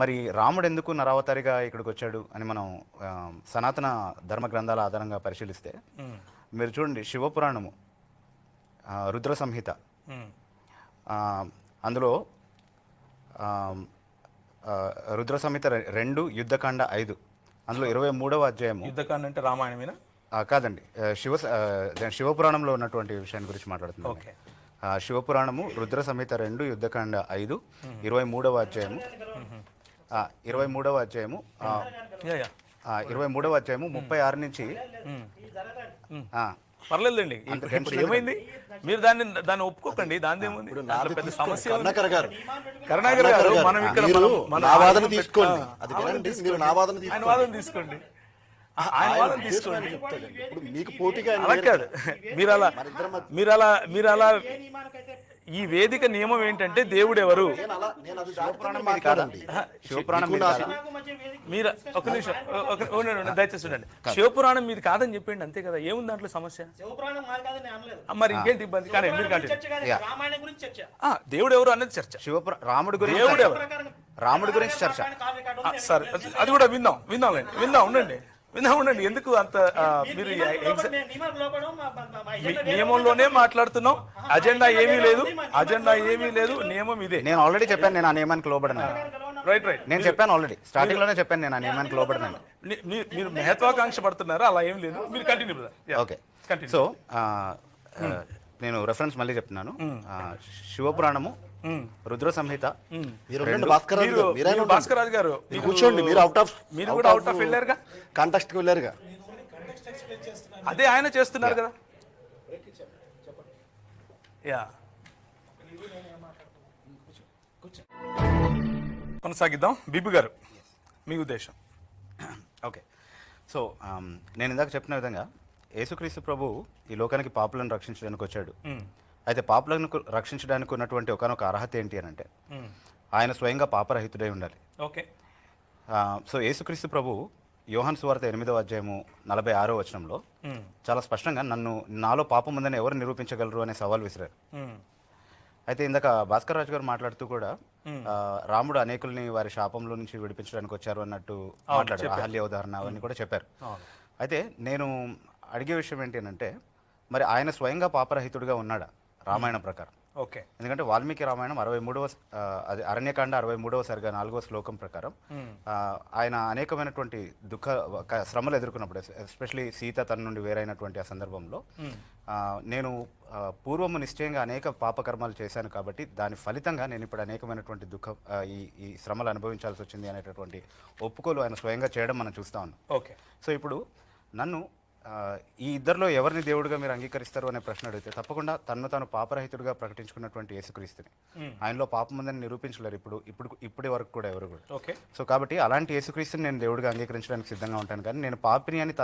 మరి రాముడు ఎందుకు నరావతారిగా ఇక్కడికి వచ్చాడు అని మనం సనాతన ధర్మ గ్రంథాల ఆధారంగా పరిశీలిస్తే మీరు చూడండి శివపురాణము రుద్ర సంహిత అందులో రుద్ర సంహిత 2 యుద్ధకాండ 5 అందులో 23వ అధ్యాయము. యుద్ధకాండ అంటే రామాయణమేనా? కాదండి, శివపురాణంలో ఉన్నటువంటి విషయాన్ని గురించి మాట్లాడుతున్నాను. శివపురాణము రుద్ర సంహిత 2 యుద్ధకాండ 5 23వ అధ్యాయము 36 నుంచి పర్లేదండి. ఇప్పుడు ఏమైంది? మీరు దాన్ని ఒప్పుకోకండి, దాని ఏముంది, పెద్ద సమస్య. కరుణాకర్ గారు మనం ఇక్కడ నా వాదన తీసుకోండి, ఆయన వాదన తీసుకోండి, మీకు పోటీగా అలా కాదు. మీరు అలా ఈ వేదిక నియమం ఏంటంటే దేవుడు ఎవరు? మీరు ఒక నిమిషం దయచేసి ఉండండి. శివపురాణం మీది కాదని చెప్పండి, అంతే కదా. ఏముంది దాంట్లో సమస్య? మరి ఇంకేంటి ఇబ్బంది? కానీ మీరు దేవుడు ఎవరు అనేది చర్చ. రాముడు గురించి దేవుడు ఎవరు, రాముడి గురించి చర్చ. సరే, అది కూడా ఉండండి. ఎందుకు అంత మీరు నియమంలోనే మాట్లాడుతున్నాం. అజెండా ఏమీ లేదు, నియమం ఇదే. నేను ఆల్రెడీ చెప్పాను, నేను ఆ నియమానికి లోబడినా. రైట్. నేను చెప్పాను ఆల్రెడీ, స్టార్టింగ్ లోనే చెప్పాను నేను ఆ నియమానికి లోబడినాను. మీరు మహత్వాకాంక్ష పడుతున్నారు, అలా ఏం లేదు. మీరు కంటిన్యూ. ఓకే, సో నేను రెఫరెన్స్ మళ్ళీ చెప్తున్నాను. శివపురాణము రుద్ర సంహిత. భాస్కర్ రాజు గారు కూర్చోండి, మీరు కూడా అవుట్ ఆఫ్ వెళ్ళారుగా, కాంటెక్స్ట్ కి వెళ్ళారుగా. అదే ఆయన చేస్తున్నారు కదా. కొనసాగిద్దాం. బిబి గారు, మీ ఉద్దేశం. ఓకే, సో నేను ఇందాక చెప్పిన విధంగా యేసుక్రీస్తు ప్రభు ఈ లోకానికి పాపులను రక్షించడానికి వచ్చాడు. అయితే పాపులను రక్షించడానికి ఉన్నటువంటి ఒకనొక అర్హత ఏంటి అని అంటే ఆయన స్వయంగా పాపరహితుడై ఉండాలి. ఓకే. సో యేసుక్రీస్తు ప్రభు యోహాను సువార్త 8వ అధ్యాయము 46వ వచనంలో చాలా స్పష్టంగా నాలో పాపం ఉందని ఎవరు నిరూపించగలరు అనే సవాల్ విసిరారు. అయితే ఇందాక భాస్కర్ రాజు గారు మాట్లాడుతూ కూడా రాముడు అనేకుల్ని వారి శాపంలో నుంచి విడిపించడానికి వచ్చారు అన్నట్టు మాట్లాడారు. అహల్య ఉదాహరణ అవన్నీ కూడా చెప్పారు. అయితే నేను అడిగే విషయం ఏంటి అంటే మరి ఆయన స్వయంగా పాపరహితుడిగా ఉన్నాడా రామాయణం ప్రకారం? ఓకే. ఎందుకంటే వాల్మీకి రామాయణం 63వ అది అరణ్యకాండ 63వ సరిగా 4వ శ్లోకం ప్రకారం ఆయన అనేకమైనటువంటి శ్రమలు ఎదుర్కొన్నప్పుడు, ఎస్పెషలీ సీత తన నుండి వేరైనటువంటి ఆ సందర్భంలో నేను పూర్వము నిశ్చయంగా అనేక పాపకర్మాలు చేశాను కాబట్టి దాని ఫలితంగా నేను ఇప్పుడు అనేకమైనటువంటి ఈ శ్రమలు అనుభవించాల్సి వచ్చింది అనేటటువంటి ఒప్పుకోలు ఆయన స్వయంగా చేయడం మనం చూస్తా ఉన్నాం. ఓకే. సో ఇప్పుడు నన్ను ఈ ఇద్దరిలో ఎవరిని దేవుడిగా మీరు అంగీకరిస్తారు అనే ప్రశ్న అడిగితే తప్పకుండా తాను పాపరహితుడిగా ప్రకటించుకున్నటువంటి యేసుక్రీస్తుని, ఆయనలో పాపం ఉందని నిరూపించలేరు ఇప్పటి వరకు కూడా ఎవరు కూడా. ఓకే. సో కాబట్టి అలాంటి యేసుక్రీస్తుని నేను దేవుడిగా అంగీకరించడానికి సిద్ధంగా ఉంటాను, కానీ నేను పాపిని అని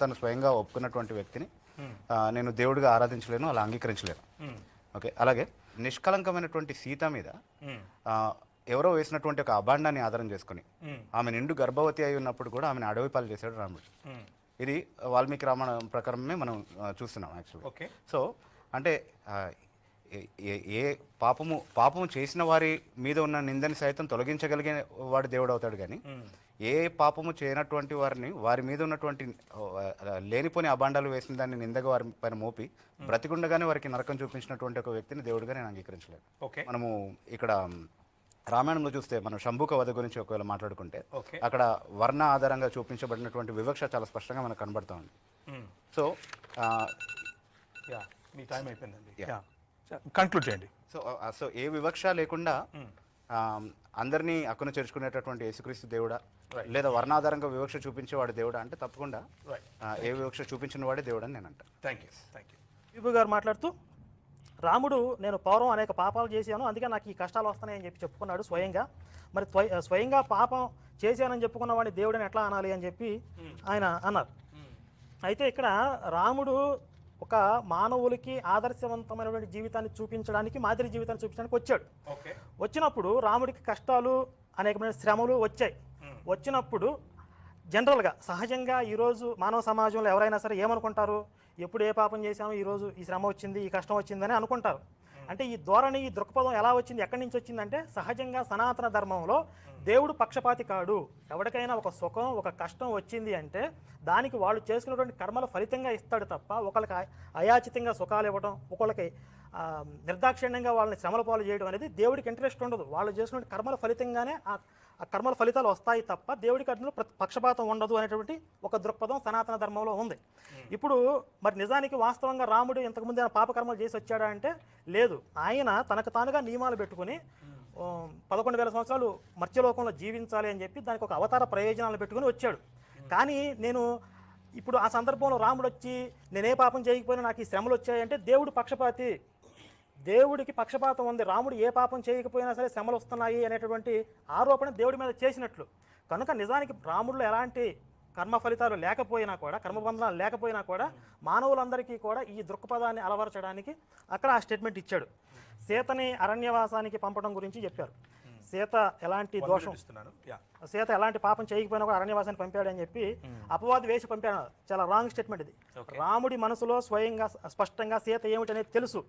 తను స్వయంగా ఒప్పుకున్నటువంటి వ్యక్తిని నేను దేవుడిగా ఆరాధించలేను, అలా అంగీకరించలేను. ఓకే. అలాగే నిష్కలంకమైనటువంటి సీత మీద ఎవరో వేసినటువంటి ఒక అభాండాన్ని ఆధారం చేసుకుని ఆమె నిండు గర్భవతి అయి ఉన్నప్పుడు కూడా ఆమెను అడవి పాలు చేశాడు రాముడు. ఇది వాల్మీకి రామాయణం ప్రకారమే మనం చూస్తున్నాం యాక్చువల్గా. ఓకే. సో అంటే ఏ పాపము చేసిన వారి మీద ఉన్న నిందని సైతం తొలగించగలిగే వాడు దేవుడు అవుతాడు, కానీ ఏ పాపము చేయనటువంటి వారి మీద ఉన్నటువంటి లేనిపోని అభాండాలు వేసిన దాన్ని నిందగా వారి పైన మోపి బ్రతికుండగానే వారికి నరకం చూపించినటువంటి ఒక వ్యక్తిని దేవుడిగా నేను అంగీకరించలేదు. మనము ఇక్కడ రామాయణంలో చూస్తే మనం శంభుక వధ గురించి ఒకవేళ మాట్లాడుకుంటే అక్కడ వర్ణ ఆధారంగా చూపించబడినటువంటి వివక్ష చాలా స్పష్టంగా మనకు కనబడతా ఉంది. సో మీ టైం అయిపోయిందండి, కంక్లూడ్ చేయండి. సో ఏ వివక్ష లేకుండా అందరినీ అక్కున చేర్చుకునేటటువంటి యేసుక్రీస్తు దేవుడా, లేదా వర్ణాధారంగా వివక్ష చూపించేవాడు దేవుడా అంటే తప్పకుండా ఏ వివక్ష చూపించిన వాడే దేవుడు అని నేను అంటాను. Thank you. విభు గారు మాట్లాడుతూ రాముడు నేను పూర్వం అనేక పాపాలు చేశాను, అందుకే నాకు ఈ కష్టాలు వస్తున్నాయని చెప్పుకున్నాడు స్వయంగా. మరి స్వయంగా పాపం చేశానని చెప్పుకున్న వాడిని దేవుడని ఎట్లా అనాలి అని చెప్పి ఆయన అన్నారు. అయితే ఇక్కడ రాముడు ఒక మానవులకి ఆదర్శవంతమైనటువంటి జీవితాన్ని చూపించడానికి, మాదిరి జీవితాన్ని చూపించడానికి వచ్చాడు. వచ్చినప్పుడు రాముడికి కష్టాలు, అనేకమైన శ్రమలు వచ్చాయి. వచ్చినప్పుడు జనరల్గా సహజంగా ఈరోజు మానవ సమాజంలో ఎవరైనా సరే ఏమనుకుంటారు, ఎప్పుడు ఏ పాపం చేశామో ఈరోజు ఈ శ్రమ వచ్చింది, ఈ కష్టం వచ్చిందని అనుకుంటారు. అంటే ఈ ధోరణి, ఈ దృక్పథం ఎలా వచ్చింది, ఎక్కడి నుంచి వచ్చిందంటే సహజంగా సనాతన ధర్మంలో దేవుడు పక్షపాతి కాడు. ఎవరికైనా ఒక సుఖం ఒక కష్టం వచ్చింది అంటే దానికి వాళ్ళు చేసుకున్నటువంటి కర్మల ఫలితంగా ఇస్తాడు తప్ప ఒకళ్ళకి అయాచితంగా సుఖాలు ఇవ్వడం, ఒకళ్ళకి నిర్దాక్షిణ్యంగా వాళ్ళని శ్రమల పాలు చేయడం అనేది దేవుడికి ఇంట్రెస్ట్ ఉండదు. వాళ్ళు చేసుకున్న కర్మల ఫలితంగానే ఆ కర్మల ఫలితాలు వస్తాయి తప్ప దేవుడికి అందులో పక్షపాతం ఉండదు అనేటువంటి ఒక దృక్పథం సనాతన ధర్మంలో ఉంది. ఇప్పుడు మరి నిజానికి వాస్తవంగా రాముడు ఇంతకుముందు ఆయన పాపకర్మలు చేసి వచ్చాడా అంటే లేదు. ఆయన తనకు తానుగా నియమాలు పెట్టుకుని 11,000 సంవత్సరాలు మత్స్యలోకంలో జీవించాలి అని చెప్పి దానికి ఒక అవతార ప్రయోజనాలు పెట్టుకుని వచ్చాడు. కానీ నేను ఇప్పుడు ఆ సందర్భంలో రాముడు వచ్చి నేనే పాపం చేయకపోయినా నాకు ఈ శ్రమలు వచ్చాయంటే దేవుడు పక్షపాతి, దేవుడికి పక్షపాతం ఉంది. రాముడు ఏ పాపం చేయకపోయినా సరే శ్రమలు వస్తున్నాయి అనేటువంటి ఆరోపణ దేవుడి మీద చేసినట్లు. కనుక నిజానికి రాముడిలో ఎలాంటి కర్మ ఫలితాలు లేకపోయినా కూడా, కర్మబంధనాలు లేకపోయినా కూడా మానవులందరికీ కూడా ఈ దృక్పథాన్ని అలవరచడానికి అక్కడ ఆ స్టేట్మెంట్ ఇచ్చాడు. సీతని అరణ్యవాసానికి పంపడం గురించి చెప్పారు. సీత ఎలాంటి దోషం, సీత ఎలాంటి పాపం చేయకపోయినా కూడా అరణ్యవాసానికి పంపాడని చెప్పి అపవాది వేసి పంపాడు. చాలా రాంగ్ స్టేట్మెంట్ ఇది. రాముడి మనసులో స్వయంగా స్పష్టంగా సీత ఏమిటనేది తెలుసు.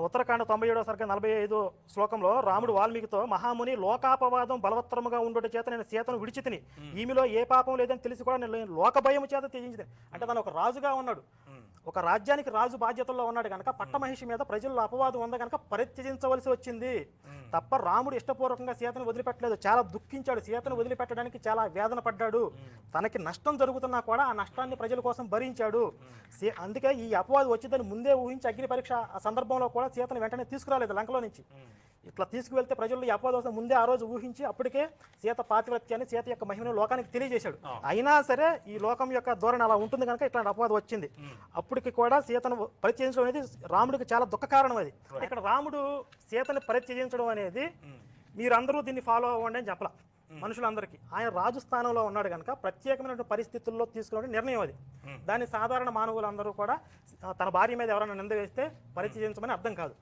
ఉత్తరాఖండ 97వ సర్గ 45వ శ్లోకంలో రాముడు వాల్మీకితో, మహాముని లోకాపవాదం బలవత్తరముగా ఉండుట చేత నేను సీతను విడిచితిని, ఈమెలో ఏ పాపం లేదని తెలిసి కూడా నేను లోక భయం చేత త్యజించితిని. అంటే తను ఒక రాజుగా ఉన్నాడు, ఒక రాజ్యానికి రాజు బాధ్యతల్లో ఉన్నాడు కనుక పట్టమహిషి మీద ప్రజల్లో అపవాదం ఉంది కనుక పరిత్యజించవలసి వచ్చింది తప్ప రాముడు ఇష్టపూర్వకంగా సీతను వదిలిపెట్టలేదు. చాలా దుఃఖించాడు, సీతను వదిలిపెట్టడానికి చాలా వేదన పడ్డాడు. తనకి నష్టం జరుగుతున్నా కూడా ఆ నష్టాన్ని ప్రజల కోసం భరించాడు. అందుకే ఈ అపవాదం వచ్చిందని ముందే ఊహించి అగ్ని పరీక్ష ఆ సందర్భంలో కూడా సీతను వెంటనే తీసుకురాలేదు లంకలో నుంచి. ఇట్లా తీసుకువెళ్తే ప్రజల్లో ఈ అపవాదం ముందే ఆ రోజు ఊహించి అప్పటికే సీత పాతివ్రత్యాన్ని, సీత యొక్క మహిమను లోకానికి తెలియజేశాడు. అయినా సరే ఈ లోకం యొక్క ధోరణి అలా ఉంటుంది కనుక ఇట్లాంటి అపవాదం వచ్చింది. అప్పటికి కూడా సీతను పరిత్యజించడం అనేది రాముడికి చాలా దుఃఖ కారణం. అది ఇక్కడ రాముడు సీతను పరిత్యజించడం అనేది మీరందరూ దీన్ని ఫాలో అవ్వండి అని చెప్పలా మనుషులందరికీ. ఆయన రాజు స్థానంలో ఉన్నాడు కనుక ప్రత్యేకమైన పరిస్థితుల్లో తీసుకునే నిర్ణయం అది. దాన్ని సాధారణ మానవులందరూ కూడా తన భార్య మీద ఎవరైనా నింద వేస్తే పరిత్యజించమని అర్థం కాదు.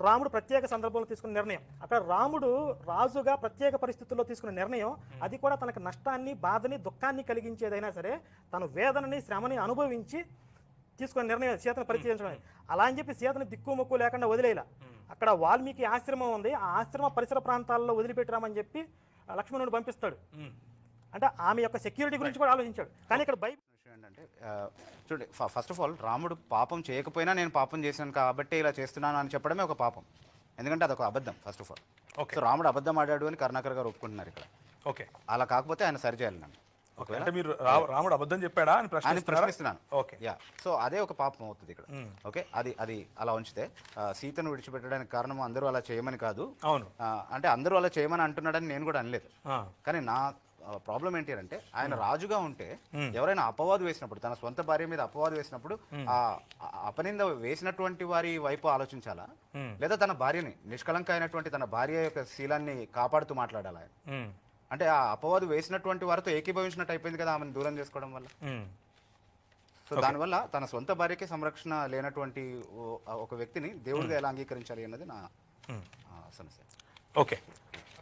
రాముడు ప్రత్యేక సందర్భంలో తీసుకున్న నిర్ణయం. అక్కడ రాముడు రాజుగా ప్రత్యేక పరిస్థితుల్లో తీసుకున్న నిర్ణయం అది కూడా తనకు నష్టాన్ని, బాధని, దుఃఖాన్ని కలిగించేదైనా సరే తను వేదనని, శ్రమని అనుభవించి తీసుకున్న నిర్ణయం సీతను పరిత్యజించడం. అలా అని చెప్పి సీతను దిక్కుముక్కు లేకుండా వదిలేలా. అక్కడ వాల్మీకి ఆశ్రమం ఉంది, ఆ ఆశ్రమ పరిసర ప్రాంతాల్లో వదిలిపెట్టరామని చెప్పి లక్ష్మణుడు పంపిస్తాడు. అంటే ఆమె యొక్క సెక్యూరిటీ గురించి కూడా ఆలోచించాడు. కానీ ఇక్కడ బైబిల్ ఏంటంటే చూడండి, ఫస్ట్ ఆఫ్ ఆల్ రాముడు పాపం చేయకపోయినా నేను పాపం చేశాను కాబట్టి ఇలా చేస్తున్నాను అని చెప్పడమే ఒక పాపం. ఎందుకంటే అదొక అబద్ధం ఫస్ట్ ఆఫ్ ఆల్. సో రాముడు అబద్ధం ఆడాడు అని కరుణాకర్ గారు ఒప్పుకుంటున్నారు ఇక్కడ. ఓకే, అలా కాకపోతే ఆయన సరిచేయాలి నన్ను. అంటే మీరు రాముడు అబద్ధం చెప్పాడా అని ప్రశ్నిస్తున్నాను. Okay, yeah. సో అదే ఒక పాపం అవుతుంది ఇక్కడ. ఓకే, అది అలా ఉంచితే సీతను విడిచిపెట్టడానికి కారణం అందరూ అలా చేయమని కాదు. అవును, అంటే అందరూ అలా చేయమని అంటున్నాడని నేను కూడా అనలేదు. కానీ నా ప్రాబ్లం ఏంటి అంటే ఆయన రాజుగా ఉంటే ఎవరైనా అపవాదు వేసినప్పుడు, తన సొంత భార్య మీద అపవాదు వేసినప్పుడు ఆ అపనింద వేసినటువంటి వారి వైపు ఆలోచించాలా, లేదా తన భార్యని, నిష్కలంక అయినటువంటి తన భార్య యొక్క శీలాన్ని కాపాడుతూ మాట్లాడాలా? అంటే ఆ అపవాదు వేసినటువంటి వారితో ఏకీభవించినట్టు అయిపోయింది కదా ఆమెను దూరం చేసుకోవడం వల్ల. సో దానివల్ల తన సొంత భార్యకి సంరక్షణ లేనటువంటి ఒక వ్యక్తిని దేవుడిగా ఎలా అంగీకరించాలి అన్నది నా సమస్య. ఓకే,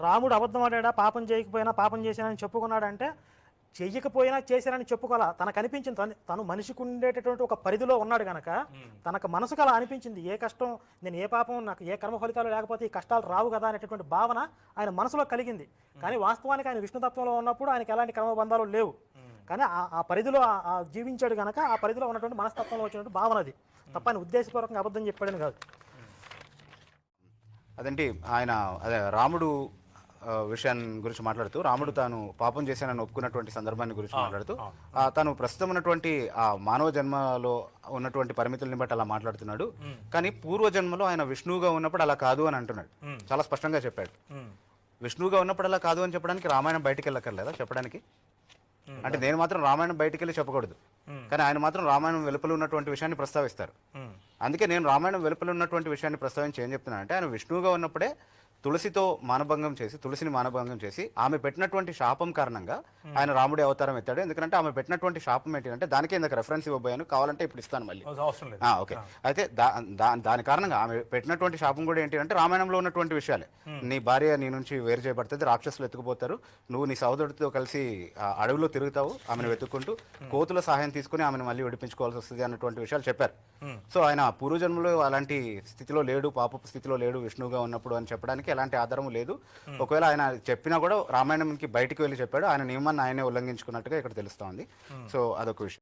రాముడు అబద్ధం ఆడాడా, పాపం చేయకపోయినా పాపం చేశానని చెప్పుకున్నాడంటే చెయ్యకపోయినా చేశానని చెప్పుకోవాలా. తనకు అనిపించింది, తను మనిషికి ఉండేటటువంటి ఒక పరిధిలో ఉన్నాడు కనుక తనకు మనసుకు అలా అనిపించింది. ఏ కష్టం, నేను ఏ పాపం, నాకు ఏ కర్మ ఫలితాలు లేకపోతే ఈ కష్టాలు రావు కదా అనేటటువంటి భావన ఆయన మనసులో కలిగింది. కానీ వాస్తవానికి ఆయన విష్ణుతత్వంలో ఉన్నప్పుడు ఆయనకి ఎలాంటి కర్మబంధాలు లేవు. కానీ ఆ పరిధిలో జీవించాడు కనుక ఆ పరిధిలో ఉన్నటువంటి మనస్తత్వంలో వచ్చినటువంటి భావన అది తప్ప ఆయన ఉద్దేశపూర్వకంగా అబద్ధం చెప్పాడని కాదు. అదేంటి ఆయన అదే రాముడు విషయాన్ని గురించి మాట్లాడుతూ, రాముడు తాను పాపం చేశానని ఒప్పుకున్నటువంటి సందర్భాన్ని గురించి మాట్లాడుతూ తాను ప్రస్తుతం ఉన్నటువంటి ఆ మానవ జన్మలో ఉన్నటువంటి పరిమితుల్ని బట్టి అలా మాట్లాడుతున్నాడు. కానీ పూర్వజన్మలో ఆయన విష్ణువుగా ఉన్నప్పుడు అలా కాదు అని అంటున్నాడు. చాలా స్పష్టంగా చెప్పాడు. విష్ణువుగా ఉన్నప్పుడు అలా కాదు అని చెప్పడానికి రామాయణం బయటికి వెళ్ళక్కర్లేదా చెప్పడానికి? అంటే నేను మాత్రం రామాయణం బయటికి వెళ్ళి చెప్పకూడదు, కానీ ఆయన మాత్రం రామాయణం వెలుపల ఉన్నటువంటి విషయాన్ని ప్రస్తావిస్తారు. అందుకే నేను రామాయణం వెలుపల ఉన్నటువంటి విషయాన్ని ప్రస్తావించి ఏం చెప్తున్నాను అంటే, ఆయన విష్ణువుగా ఉన్నప్పుడే తులసిని మానభంగం చేసి ఆమె పెట్టినటువంటి శాపం కారణంగా ఆయన రాముడి అవతారం ఎత్తాడు. ఎందుకంటే ఆమె పెట్టినటువంటి శాపం ఏంటంటే దానికే ఇందాక రెఫరెన్స్ ఇవ్వబోయాను, కావాలంటే ఇప్పుడు ఇస్తాను మళ్ళీ. ఓకే, అయితే దాని కారణంగా ఆమె పెట్టినటువంటి శాపం కూడా ఏంటి అంటే రామాయణంలో ఉన్నటువంటి విషయాలే. నీ భార్య నీ నుంచి వేరు చేయబడుతుంది, రాక్షసులు ఎత్తుకుపోతారు, నువ్వు నీ సహోదరుడితో కలిసి అడవిలో తిరుగుతావు ఆమెను వెతుక్కుంటూ, కోతుల సహాయం తీసుకుని ఆమెను మళ్ళీ విడిపించుకోవాల్సి వస్తుంది అన్నటువంటి విషయాలు చెప్పారు. సో ఆయన పూర్వజన్మలో అలాంటి స్థితిలో లేడు, పాపపు స్థితిలో లేడు విష్ణువుగా ఉన్నప్పుడు అని చెప్పడానికి చెప్పడానికి ఎలాంటి ఆధారం లేదు. ఒకవేళ ఆయన చెప్పినా కూడా రామాయణంకి బయటికి వెళ్ళి చెప్పాడు, ఆయన నియమాన్ని ఆయనే ఉల్లంఘించుకున్నట్టుగా ఇక్కడ తెలుస్తోంది. సో అదొక విషయం.